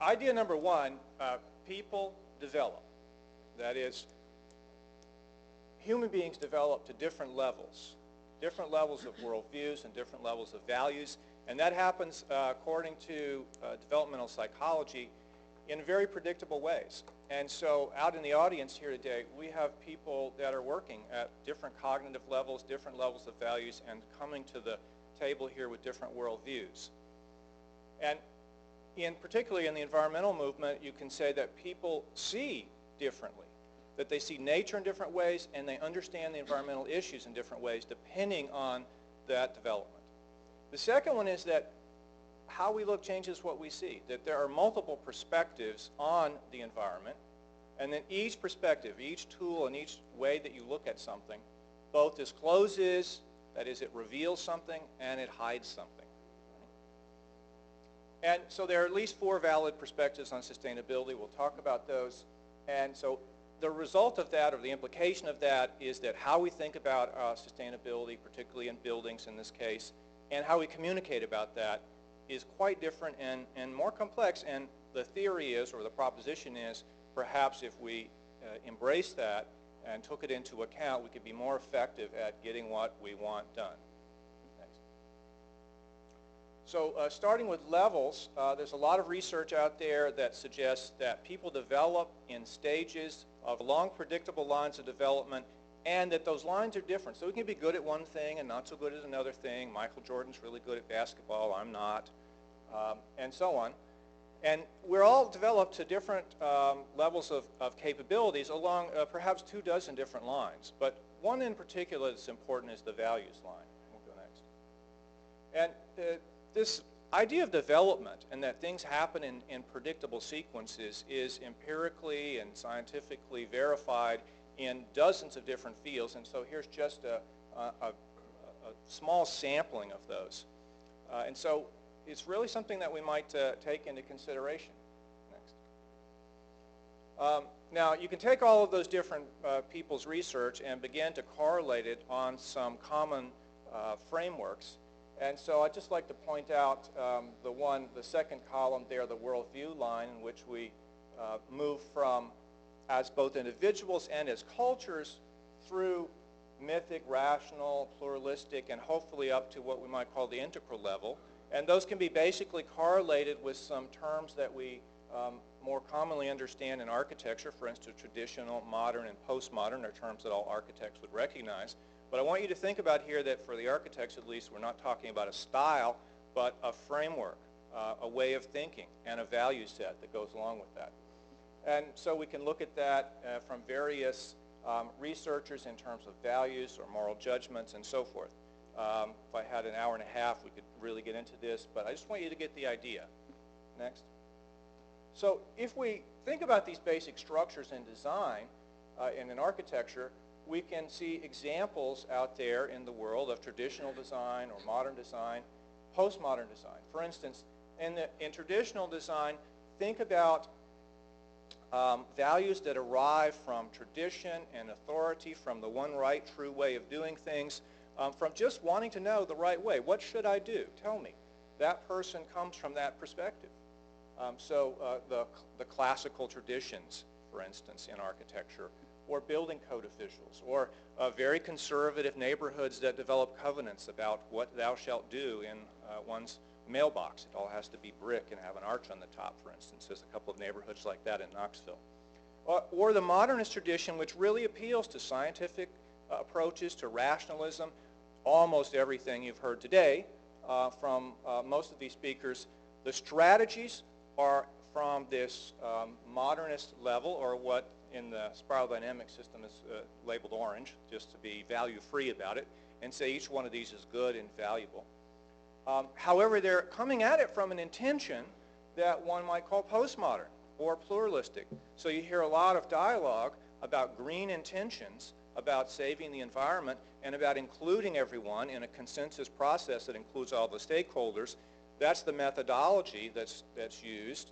idea number one, people develop. That is, human beings develop to different levels of worldviews and different levels of values, and that happens according to developmental psychology in very predictable ways. And so out in the audience here today, we have people that are working at different cognitive levels, different levels of values, and coming to the table here with different worldviews. And particularly in the environmental movement, you can say that people see differently, that they see nature in different ways, and they understand the environmental issues in different ways depending on that development. The second one is that how we look changes what we see, that there are multiple perspectives on the environment, and then each perspective, each tool, and each way that you look at something both discloses, that is, it reveals something, and it hides something. And so there are at least 4 valid perspectives on sustainability. We'll talk about those. And so the result of that, or the implication of that, is that how we think about sustainability, particularly in buildings in this case, and how we communicate about that is quite different and more complex. And the theory is, or the proposition is, perhaps if we embrace that and took it into account, we could be more effective at getting what we want done. Next. So starting with levels, there's a lot of research out there that suggests that people develop in stages of long, predictable lines of development, and that those lines are different. So we can be good at one thing and not so good at another thing. Michael Jordan's really good at basketball, I'm not, and so on. And we're all developed to different levels of capabilities along perhaps 24 different lines. But one in particular that's important is the values line. We'll go next. And this idea of development and that things happen in predictable sequences is empirically and scientifically verified in dozens of different fields. And so here's just a small sampling of those. And so it's really something that we might take into consideration. Next. Now, you can take all of those different people's research and begin to correlate it on some common frameworks. And so I'd just like to point out the second column there, the worldview line, in which we move from, as both individuals and as cultures, through mythic, rational, pluralistic, and hopefully up to what we might call the integral level. And those can be basically correlated with some terms that we more commonly understand in architecture. For instance, traditional, modern, and postmodern are terms that all architects would recognize. But I want you to think about here that for the architects at least, we're not talking about a style, but a framework, a way of thinking, and a value set that goes along with that. And so we can look at that from various researchers in terms of values or moral judgments and so forth. If I had an hour and a half, we could really get into this, but I just want you to get the idea. Next. So if we think about these basic structures in design, in an architecture, we can see examples out there in the world of traditional design or modern design, postmodern design. For instance, in traditional design, think about values that arrive from tradition and authority, from the one right, true way of doing things, from just wanting to know the right way. What should I do? Tell me. That person comes from that perspective. So the classical traditions, for instance, in architecture, or building code officials, or very conservative neighborhoods that develop covenants about what thou shalt do in one's mailbox. It all has to be brick and have an arch on the top, for instance. There's a couple of neighborhoods like that in Knoxville. Or the modernist tradition, which really appeals to scientific approaches, to rationalism. Almost everything you've heard today from most of these speakers, the strategies are from this modernist level, or what in the spiral dynamic system is labeled orange, just to be value-free about it, and say each one of these is good and valuable. However, they're coming at it from an intention that one might call postmodern or pluralistic. So you hear a lot of dialogue about green intentions, about saving the environment, and about including everyone in a consensus process that includes all the stakeholders. That's the methodology that's used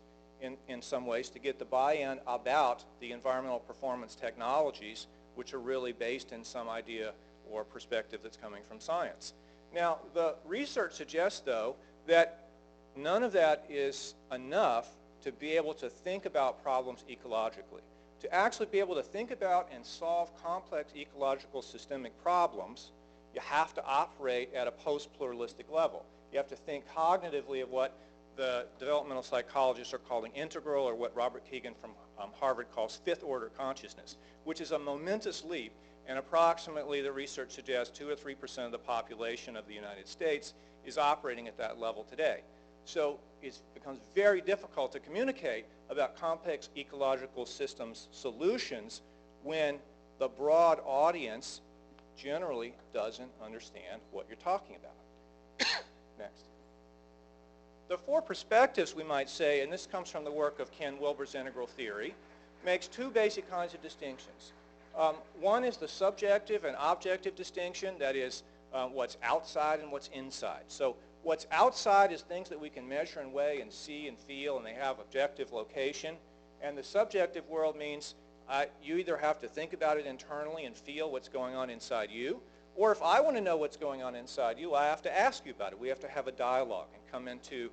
in some ways to get the buy-in about the environmental performance technologies, which are really based in some idea or perspective that's coming from science. Now, the research suggests, though, that none of that is enough to be able to think about problems ecologically. To actually be able to think about and solve complex ecological systemic problems, you have to operate at a post-pluralistic level. You have to think cognitively of what the developmental psychologists are calling integral, or what Robert Kegan from Harvard calls fifth-order consciousness, which is a momentous leap, and approximately, the research suggests, 2 or 3% of the population of the United States is operating at that level today. So it becomes very difficult to communicate about complex ecological systems solutions when the broad audience generally doesn't understand what you're talking about. Next. The 4 perspectives, we might say, and this comes from the work of Ken Wilber's integral theory, makes 2 basic kinds of distinctions. One is the subjective and objective distinction, that is what's outside and what's inside. So what's outside is things that we can measure and weigh and see and feel, and they have objective location. And the subjective world means you either have to think about it internally and feel what's going on inside you, or if I want to know what's going on inside you, I have to ask you about it. We have to have a dialogue and come into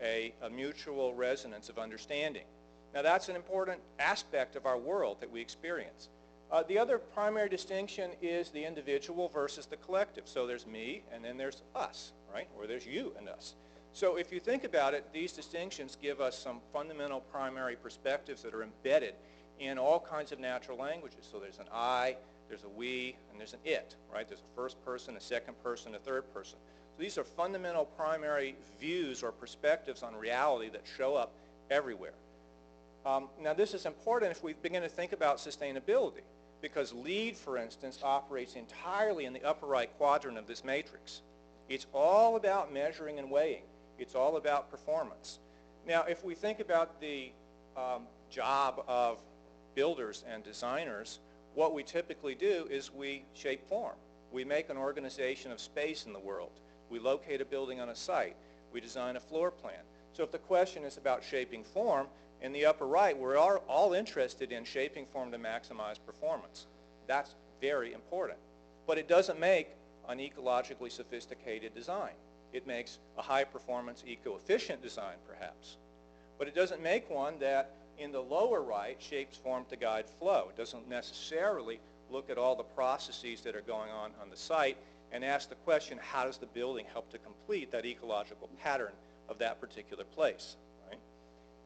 a mutual resonance of understanding. Now that's an important aspect of our world that we experience. The other primary distinction is the individual versus the collective. So there's me, and then there's us, right? Or there's you and us. So if you think about it, these distinctions give us some fundamental primary perspectives that are embedded in all kinds of natural languages. So there's an I, there's a we, and there's an it, right? There's a first person, a second person, a third person. So these are fundamental primary views or perspectives on reality that show up everywhere. Now this is important if we begin to think about sustainability, because LEED, for instance, operates entirely in the upper right quadrant of this matrix. It's all about measuring and weighing. It's all about performance. Now, if we think about the job of builders and designers, what we typically do is we shape form. We make an organization of space in the world. We locate a building on a site. We design a floor plan. So if the question is about shaping form, in the upper right, we're all interested in shaping form to maximize performance. That's very important. But it doesn't make an ecologically sophisticated design. It makes a high-performance, eco-efficient design, perhaps. But it doesn't make one that, in the lower right, shapes form to guide flow. It doesn't necessarily look at all the processes that are going on the site and ask the question, how does the building help to complete that ecological pattern of that particular place?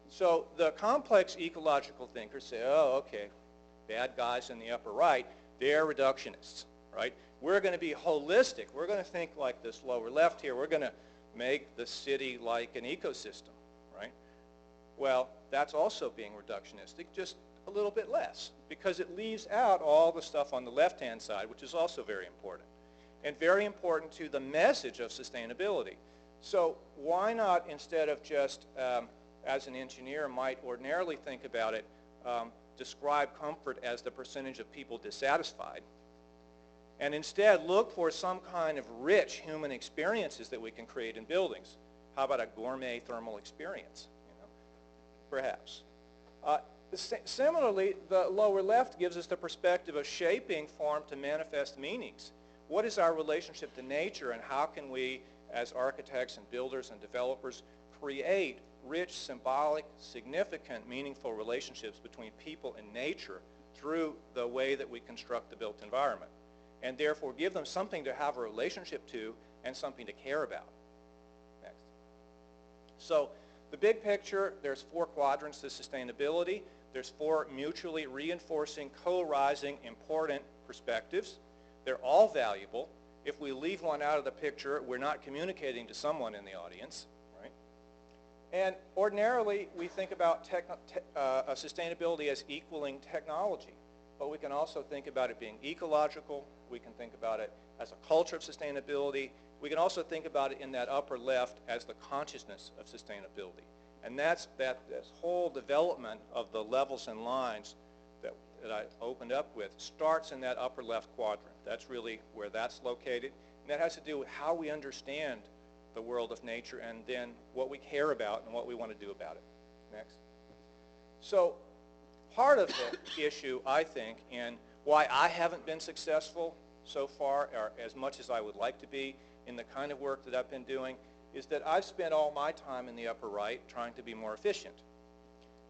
So the complex ecological thinkers say, oh, okay, bad guys in the upper right, they're reductionists, right? We're going to be holistic. We're going to think like this lower left here. We're going to make the city like an ecosystem, right? Well, that's also being reductionistic, just a little bit less, because it leaves out all the stuff on the left-hand side, which is also very important, and very important to the message of sustainability. So why not, instead of just as an engineer might ordinarily think about it, describe comfort as the percentage of people dissatisfied, and instead look for some kind of rich human experiences that we can create in buildings. How about a gourmet thermal experience? Perhaps. Similarly, the lower left gives us the perspective of shaping form to manifest meanings. What is our relationship to nature, and how can we, as architects and builders and developers, create rich, symbolic, significant, meaningful relationships between people and nature through the way that we construct the built environment, and therefore give them something to have a relationship to and something to care about. Next. So the big picture, there's 4 quadrants to sustainability. There's 4 mutually reinforcing, co-rising, important perspectives. They're all valuable. If we leave one out of the picture, we're not communicating to someone in the audience. And ordinarily, we think about sustainability as equaling technology. But we can also think about it being ecological. We can think about it as a culture of sustainability. We can also think about it in that upper left as the consciousness of sustainability. And that's this whole development of the levels and lines that I opened up with starts in that upper left quadrant. That's really where that's located. And that has to do with how we understand the world of nature, and then what we care about and what we want to do about it. Next. So part of the issue, I think, and why I haven't been successful so far, or as much as I would like to be, in the kind of work that I've been doing, is that I've spent all my time in the upper right trying to be more efficient.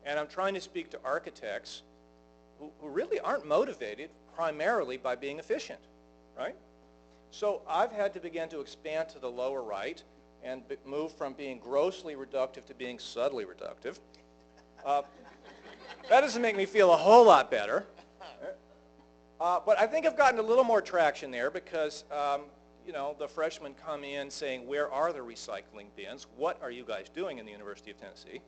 And I'm trying to speak to architects who really aren't motivated primarily by being efficient, right? So I've had to begin to expand to the lower right and move from being grossly reductive to being subtly reductive. That doesn't make me feel a whole lot better. But I think I've gotten a little more traction there because, you know, the freshmen come in saying, where are the recycling bins? What are you guys doing in the University of Tennessee?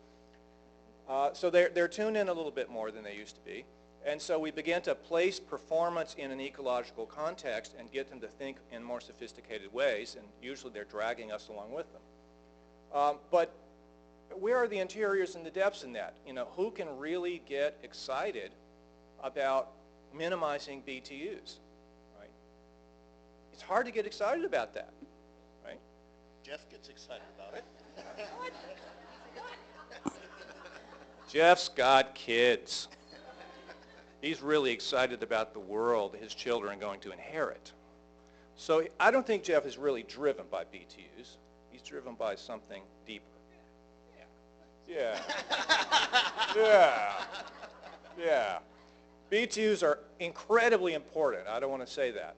So they're tuned in a little bit more than they used to be. And so we begin to place performance in an ecological context and get them to think in more sophisticated ways, and usually they're dragging us along with them. But where are the interiors and the depths in that? You know, who can really get excited about minimizing BTUs, right? It's hard to get excited about that, right? Jeff gets excited about it. Jeff's got kids. He's really excited about the world his children are going to inherit. So I don't think Jeff is really driven by BTUs. He's driven by something deeper. Yeah. Yeah. Yeah. BTUs are incredibly important. I don't want to say that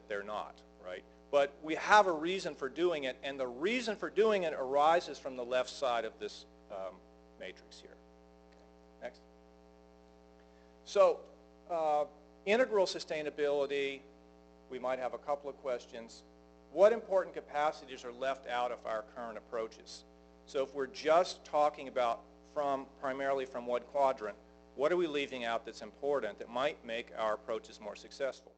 they're not, right? But we have a reason for doing it, and the reason for doing it arises from the left side of this matrix here. Okay. Next. So integral sustainability, we might have a couple of questions. What important capacities are left out of our current approaches? So if we're just talking about primarily from one quadrant, what are we leaving out that's important that might make our approaches more successful?